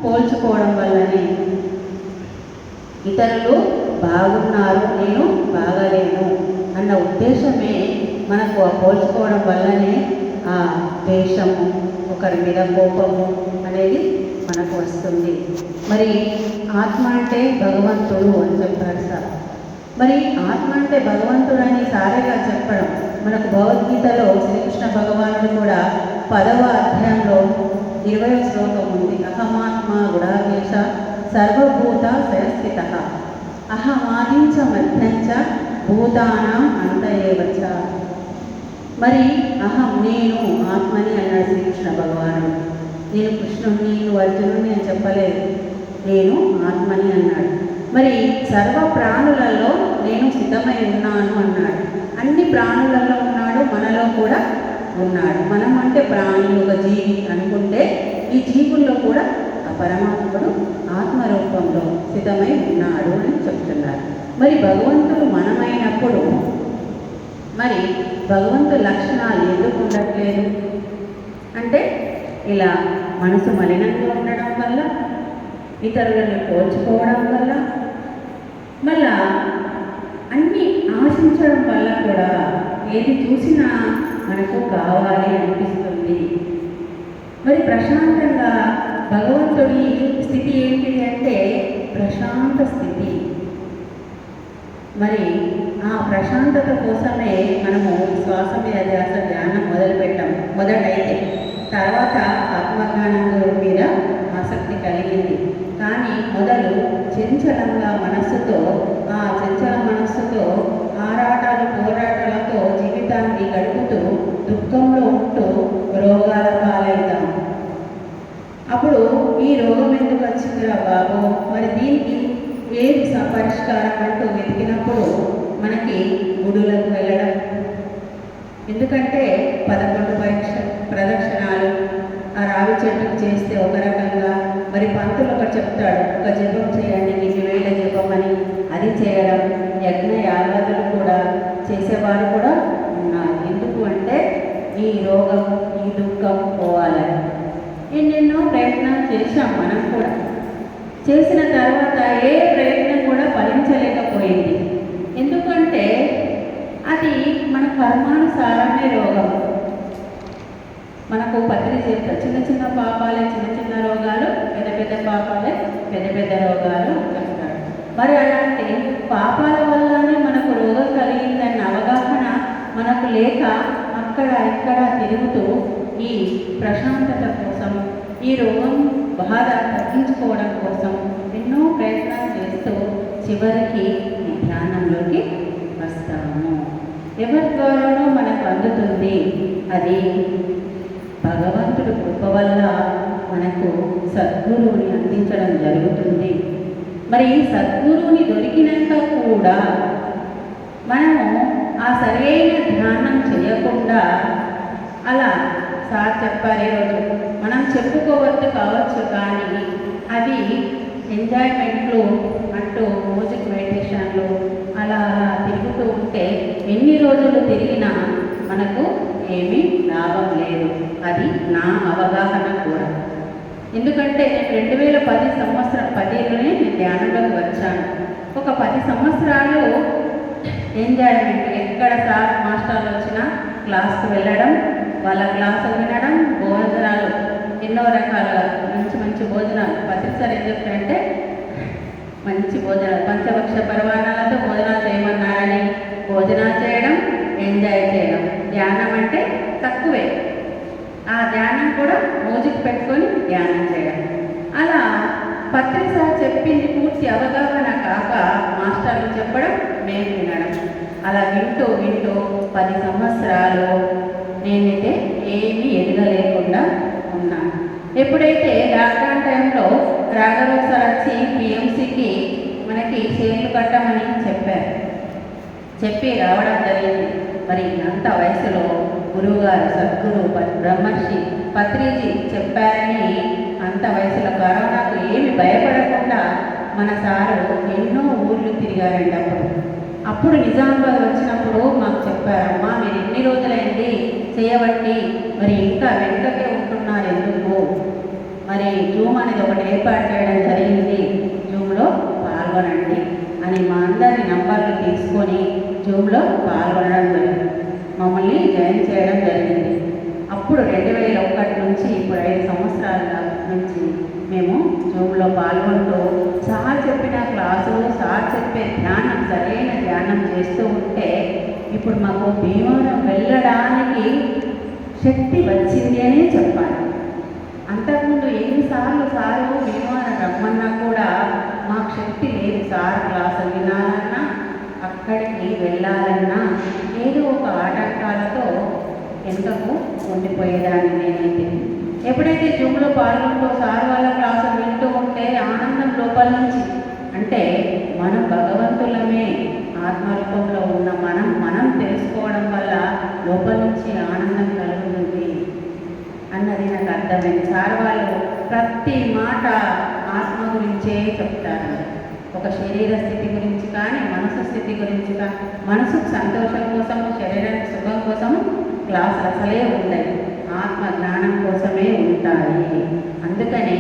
పోల్చుకోవడం వల్లనే. ఇతరులు బాగున్నారు, నేను బాగలేను అన్న ఉద్దేశమే మనకు ఆ పోల్చుకోవడం వల్లనే ఆ ద్వేషము, ఒకరి మీద కోపము అనేది మనకు వస్తుంది. మరి ఆత్మ అంటే భగవంతుడు అని చెప్పారు సార్. మరి ఆత్మ అంటే భగవంతుడు అని సారేగా చెప్పడం మనకు భగవద్గీతలో శ్రీకృష్ణ భగవానుడు కూడా 10వ అధ్యాయంలో 20వ శ్లోకం ఉంది. అహమాత్మ గుడాకేశ సర్వభూత శయస్థిత అహమాదించ మధ్యంచ భూతానాం అంతయేవచ. మరి అహం నేను ఆత్మని అన్నాడు శ్రీకృష్ణ భగవానుడు. నేను కృష్ణుణ్ణి, నువ్వు అర్జునుడిని అని చెప్పలేదు, నేను ఆత్మని అన్నాడు. మరి సర్వ ప్రాణులలో నేను స్థితమై ఉన్నాను అన్నాడు. అన్ని ప్రాణులలో ఉన్నాడు, మనలో కూడా ఉన్నాడు. మనం అంటే ప్రాణి, ఒక జీవి అనుకుంటే ఈ జీవుల్లో కూడా ఆ పరమాత్ముడు ఆత్మరూపంలో స్థితమై ఉన్నాడు అని చెప్తున్నారు. మరి భగవంతుడు మనమైనప్పుడు మరి భగవంతుడి లక్షణాలు ఎందుకు ఉండట్లేదు అంటే, ఇలా మనసు మలినంగా ఉండడం వల్ల, ఇతరులను పోల్చుకోవడం వల్ల, మళ్ళా అన్నీ ఆశించడం వల్ల కూడా ఏది చూసినా మనకు కావాలి అనిపిస్తుంది. మరి ప్రశాంతంగా భగవంతుడి స్థితి ఏంటిది అంటే ప్రశాంత స్థితి. మరి ఆ ప్రశాంతత కోసమే మనము శ్వాస మీద ధ్యాస ధ్యానం మొదలుపెట్టాం మొదటైతే. తర్వాత ఆత్మజ్ఞానం మీద ఆసక్తి కలిగింది. కానీ మొదలు చంచలంగా మనస్సుతో, ఆ చంచల మనస్సుతో ఆరాటాలు పోరాటాలతో జీవితాన్ని గడుపుతూ దుఃఖంలో ఉంటూ రోగాల పాలవుతాం. అప్పుడు ఈ రోగం ఎందుకు వచ్చిందిరా బాబు, మరి దీనికి ఏది పరిష్కారం అంటూ వెతికినప్పుడు మనకి గుడులకు వెళ్ళడం. ఎందుకంటే 11 ప్రదక్షిణాలు ఆ రావి చెట్టుకు చేస్తే ఒక రకంగా, మరి పంతులు ఒకటి చెప్తాడు, ఒక జపం చేయండి 1000 జపం అని, అది చేయడం. యజ్ఞ యాగాదులు కూడా చేసేవారు కూడా ఉన్నారు. ఎందుకు అంటే ఈ రోగం, ఈ దుఃఖం పోవాలని. ఎన్నెన్నో ప్రయత్నాలు చేశాం మనం కూడా. చేసిన తర్వాత ఏ ప్రయత్నం కూడా ఫలించలేకపోయింది. ఎందుకంటే అది మన కర్మానుసారమే రోగం. మనకు పత్రి చెప్తారు, చిన్న చిన్న పాపాలే చిన్న చిన్న రోగాలు, పెద్ద పెద్ద పాపాలే పెద్ద పెద్ద రోగాలు చెప్తాడు. మరి అలాంటి పాపాల వల్లనే మనకు రోగం కలిగిందన్న అవగాహన మనకు లేక అక్కడ ఇక్కడ తిరుగుతూ ఈ ప్రశాంతత కోసం, ఈ రోగం బాధ తగ్గించుకోవడం కోసం ఎన్నో ప్రయత్నాలు చేస్తూ చివరికి ఈ ధ్యానంలోకి వస్తాము. ఎవరి ద్వారానో మనకు అందుతుంది. అది భగవంతుడి కృప వల్ల మనకు సద్గురువుని అందించడం జరుగుతుంది. మరి సద్గురువుని దొరికినాక కూడా మనము ఆ సరైన ధ్యానం చేయకుండా అలా సార్ చెప్పారు ఈరోజు, మనం చెప్పుకోవద్దు కావచ్చు, కానీ అది ఎంజాయ్మెంట్లు అంటూ మ్యూజిక్ మెడిటేషన్లు అలా అలా తిరుగుతూ ఉంటే ఎన్ని రోజులు తిరిగినా మనకు ఏమీ లాభం లేదు. అది నా అవగాహన కూడా. ఎందుకంటే నేను 2010 సంవత్సరం 10లోనే నేను ధ్యానంలోకి వచ్చాను. ఒక 10 సంవత్సరాలు ఎంజాయ్మెంట్, ఎక్కడ సార్ మాస్టర్లు వచ్చినా క్లాస్కి వెళ్ళడం, వాళ్ళ క్లాసులు వినడం, భోజనాలు ఎన్నో రకాలుగా మంచి మంచి భోజనాలు. పత్రిసారి ఏం చెప్తారంటే మంచి భోజనాలు, పంచభక్ష పరమాణాలతో భోజనాలు చేయమన్నారని భోజనాలు చేయడం, ఎంజాయ్ చేయడం. ధ్యానం అంటే తక్కువే, ఆ ధ్యానం కూడా మ్యూజిక్ పెట్టుకొని ధ్యానం చేయడం. అలా పత్రిసారి చెప్పింది పూర్తి అవగాహన కాక మాస్టర్లు చెప్పడం, మేము వినడం. అలా వింటూ వింటూ 10 సంవత్సరాలు నేనైతే ఏమీ ఎదగలేకుండా ఉన్నాను. ఎప్పుడైతే లాక్డౌన్ టైంలో రాఘరావు సార్ వచ్చి పిఎంసికి మనకి చేతులు కట్టమని చెప్పారు, చెప్పి రావడం జరిగింది. మరి అంత వయసులో గురువుగారు, సద్గురు బ్రహ్మర్షి పత్రిజీ చెప్పారని అంత వయసులో కరోనాకు ఏమి భయపడకుండా మన సారు ఎన్నో ఊర్లు తిరిగారండి. అప్పుడు నిజామాబాద్ వచ్చినప్పుడు మాకు చెప్పారమ్మా, మీరు ఎన్ని రోజులైంది చేయబట్టి, మరి ఇంకా వెనుకకే ఉంటున్నారు ఎందుకు మరి జూమ్ అనేది ఒకటి ఏర్పాటు చేయడం జరిగింది, జూమ్లో పాల్గొనండి అని మా అందరి నంబర్లు తీసుకొని జూమ్లో పాల్గొనడం జరిగింది, మమ్మల్ని జాయిన్ చేయడం జరిగింది. అప్పుడు 2001 నుంచి ఇప్పుడు 5 సంవత్సరాల నుంచి మేము జూమ్లో పాల్గొంటూ సార్ చెప్పిన క్లాసు, సార్ చెప్పే ధ్యానం, సరైన ధ్యానం చేస్తూ ఉంటే ఇప్పుడు మాకు భీమవరం వెళ్ళడానికి శక్తి వచ్చింది అనే చెప్పాలి. అంతకుముందు ఎన్నిసార్లు సారు భీమవరం రమ్మన్నా కూడా మాకు శక్తి లేదు. సార్ క్లాసు వినాలన్నా, అక్కడికి వెళ్ళాలన్నా ఏదో ఒక ఆటంకాలతో వెనుకకు ఉండిపోయేదాన్ని నేనైతే. ఎప్పుడైతే జూమ్లో పాల్గొంటూ సార్ వాళ్ళ క్లాసు వింటూ ఉంటే ఆనందం లోపల నుంచి, అంటే మనం భగవంతులమే, ఆత్మరూపంలో ఉన్న మనం తెలుసుకోవడం వల్ల లోపల నుంచి ఆనందం కలుగుతుంది అన్నది నాకు అర్థమైంది. సార్ వాళ్ళు ప్రతి మాట ఆత్మ గురించే చెప్తారు. ఒక శరీర స్థితి గురించి కానీ, మనసు స్థితి గురించి కానీ, మనసుకు సంతోషం కోసము, శరీరానికి సుఖం కోసము క్లాసులు అసలే ఉంటాయి, ఆత్మ జ్ఞానం కోసమే ఉంటాయి. అందుకని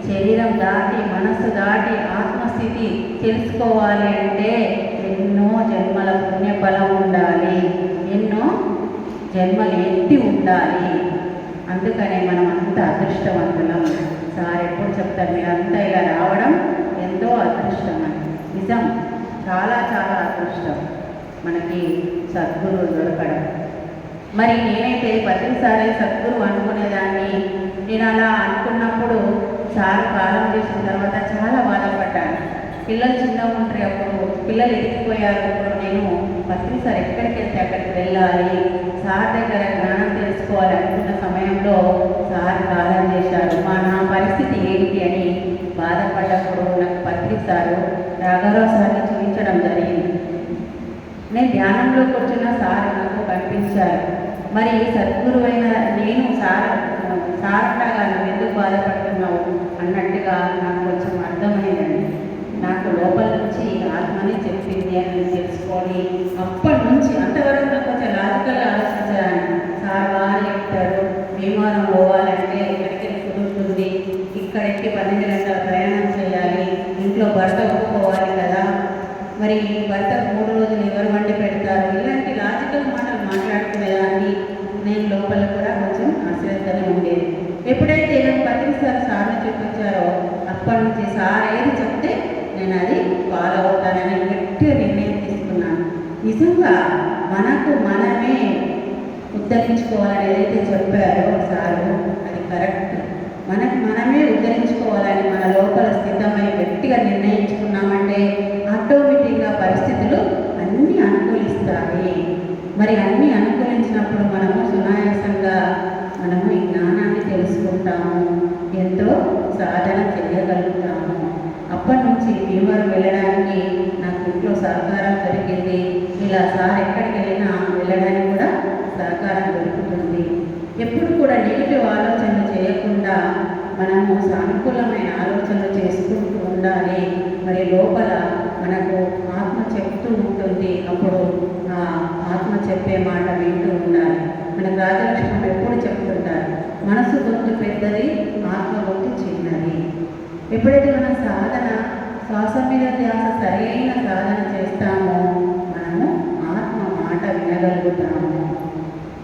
శరీరం దాటి, మనసు దాటి ఆత్మస్థితి తెలుసుకోవాలి అంటే ఎన్నో జన్మల పుణ్యఫలం ఉండాలి, ఎన్నో జన్మలు ఎత్తి ఉండాలి. అందుకనే మనం అంత అదృష్టవంతులం. సార్ ఎప్పుడు చెప్తారు, మీరంతా ఇలా రావడం ఎంతో అదృష్టం అని. నిజం, చాలా చాలా అదృష్టం మనకి సద్గురువు దొరకడం. మరి నేనైతే ప్రతిసారి సద్గురు అనుకునేదాన్ని. నేను అలా అనుకున్నప్పుడు సార్ కాలం చేసిన తర్వాత చాలా బాధపడ్డాను. పిల్లలు చిన్నగా ఉంటారు, అప్పుడు పిల్లలు ఎదిగిపోయారు. అప్పుడు నేను ప్రతిసారి ఎక్కడికి వెళ్తే అక్కడికి వెళ్ళాలి, సార్ దగ్గర జ్ఞానం తెలుసుకోవాలి అనుకున్న సమయంలో సార్ కాలం చేశారు. నా పరిస్థితి ఏంటి అని బాధపడ్డప్పుడు నాకు పత్రిసారు రాఘవరావు సార్ని చూపించడం జరిగింది. నేను ధ్యానంలో కూర్చున్న సార్ నాకు కనిపించారు. మరి సద్గురు అయిన నేను సారంటాగా నువ్వు ఎందుకు బాధపడుతున్నావు అన్నట్టుగా నాకు కొంచెం అర్థమైందండి. నాకు లోపల నుంచి ఆత్మని చెప్పింది అని తెలుసుకొని అప్పటి నుంచి అంతవరకు నాకు కొంచెం లాజికల్గా ఆలోచించాను. సార్ వారు చెప్తారు, భీమవరం పోవాలంటే ఎక్కడికి కుదురుతుంది, ఇక్కడికి 12 గంటల ప్రయాణం చేయాలి, ఇంట్లో భర్త ఒప్పుకోవాలి కదా, మరి భర్తకు 3 రోజులు ఎవరు వండి పెడతారు, ఇలాంటి లాజికల్ మాటలు మాట్లాడుకునేదాన్ని. నేను లోపల కూడా కొంచెం అశ్రద్ధనే ఉండేది. ఎప్పుడైతే నాకు ప్రతిసారి సార్ని చూపించారో అప్పటి నుంచి సార్ ఏది చెప్తే నేను అది ఫాలో అవుతానని గట్టిగా నిర్ణయం తీసుకున్నాను. నిజంగా మనకు మనమే ఉద్ధరించుకోవాలని ఏదైతే చెప్పారో సారు అది కరెక్ట్. మనకు మనమే ఉద్ధరించుకోవాలని మన లోపల స్థితమై గట్టిగా నిర్ణయించుకున్నామంటే ఆటోమేటిక్గా పరిస్థితులు అన్నీ అనుకూలిస్తాయి. మరి అన్నీ అనుకూలించినప్పుడు మనము సునాయాసంగా మనము ఈ జ్ఞానాన్ని తెలుసుకుంటాము, ఎంతో సాధన చేయగలుగుతాము. అప్పటి నుంచి భీమవరం వెళ్ళడానికి నాకు ఇంట్లో సహకారం దొరికింది. ఇలా సార్ ఎక్కడికి వెళ్ళినా వెళ్ళడానికి కూడా సహకారం దొరుకుతుంది. ఎప్పుడు కూడా నెగిటివ్ ఆలోచనలు చేయకుండా మనము సానుకూలమైన ఆలోచనలు చేసుకుంటూ ఉండాలి. మరి లోపల మనకు ఆత్మ చెప్తూ ఉంటుంది, అప్పుడు ఆ ఆత్మ చెప్పే మాట వింటూ ఉండాలి. మనకు రాజలక్ష్మణ్ ఎప్పుడు చెప్తుంటారు, మనసు గొంతు పెద్దది, ఆత్మ గొంతు చిన్నది. ఎప్పుడైతే మన సాధన శ్వాస మీద ధ్యాస సరైన సాధన చేస్తామో మనము ఆత్మ మాట వినగలుగుతాము.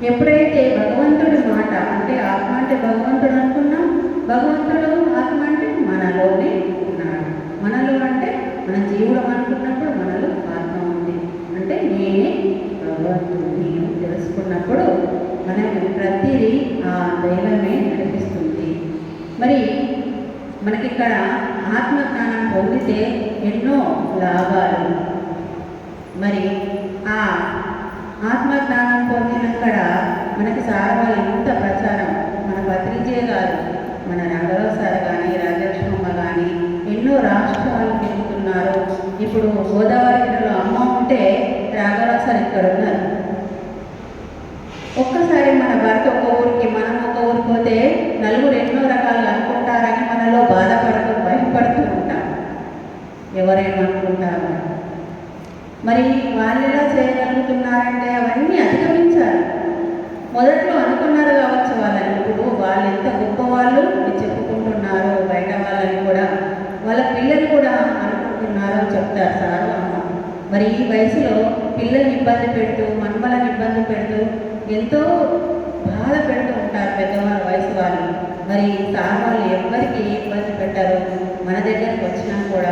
ఎప్పుడైతే భగవంతుడి మాట, అంటే ఆత్మ అంటే భగవంతుడు అనుకున్నాం, భగవంతుడు ఆత్మ అంటే మనలోనే ఉన్నాడు. మనలో అంటే మన జీవుడు అనుకున్నప్పుడు మనలో ఆత్మ ఉంది, అంటే నేనే భగవంతుడిని తెలుసుకున్నప్పుడు మనం ప్రతిదీ ఆ దైవమే నడిపిస్తుంది. మరి మనకిక్కడ ఆత్మజ్ఞానం పొందితే ఎన్నో లాభాలు. మరి ఆ ఆత్మజ్ఞానం పొందినక్కడ మనకి సార్ వాళ్ళు ఎంత ప్రచారం, మన భద్రిజే గారు, మన రాఘవరావు సార్ కానీ, రాజలక్ష్మమ్మ కానీ ఎన్నో రాష్ట్రాలు తిరుగుతున్నారు. ఇప్పుడు గోదావరిలో అమ్మ ఉంటే రాఘవరావు సార్ ఇక్కడ ఉన్నారు. ఒక్కసారి మన భర్త ఒక ఊరికి, మనం ఒక ఊరికి పోతే నలుగురు ఎన్నో రకాలుగా అనుకుంటారని మనలో బాధపడుతూ భయపడుతూ ఉంటాం, ఎవరేమనుకుంటారు. మరి వాళ్ళు ఎలా చేయగలుగుతున్నారంటే అవన్నీ అధిగమించాలి. మొదట్లో అనుకున్నారు కావచ్చు వాళ్ళని, ఇప్పుడు వాళ్ళు ఎంత గొప్ప వాళ్ళు చెప్పుకుంటున్నారు. అనుకుంటున్నారో అని చెప్తారు సారు అమ్మ. మరి ఈ వయసులో పిల్లల్ని ఇబ్బంది పెడుతూ మనమలను ఇబ్బంది పెడుతూ ఎంతో బాధ పెడుతూ ఉంటారు పెద్దవాళ్ళ వయసు వాళ్ళు. మరి సార్ వాళ్ళు ఎవరికి ఏ ఇబ్బంది పెట్టారు, మన దగ్గరకు వచ్చినా కూడా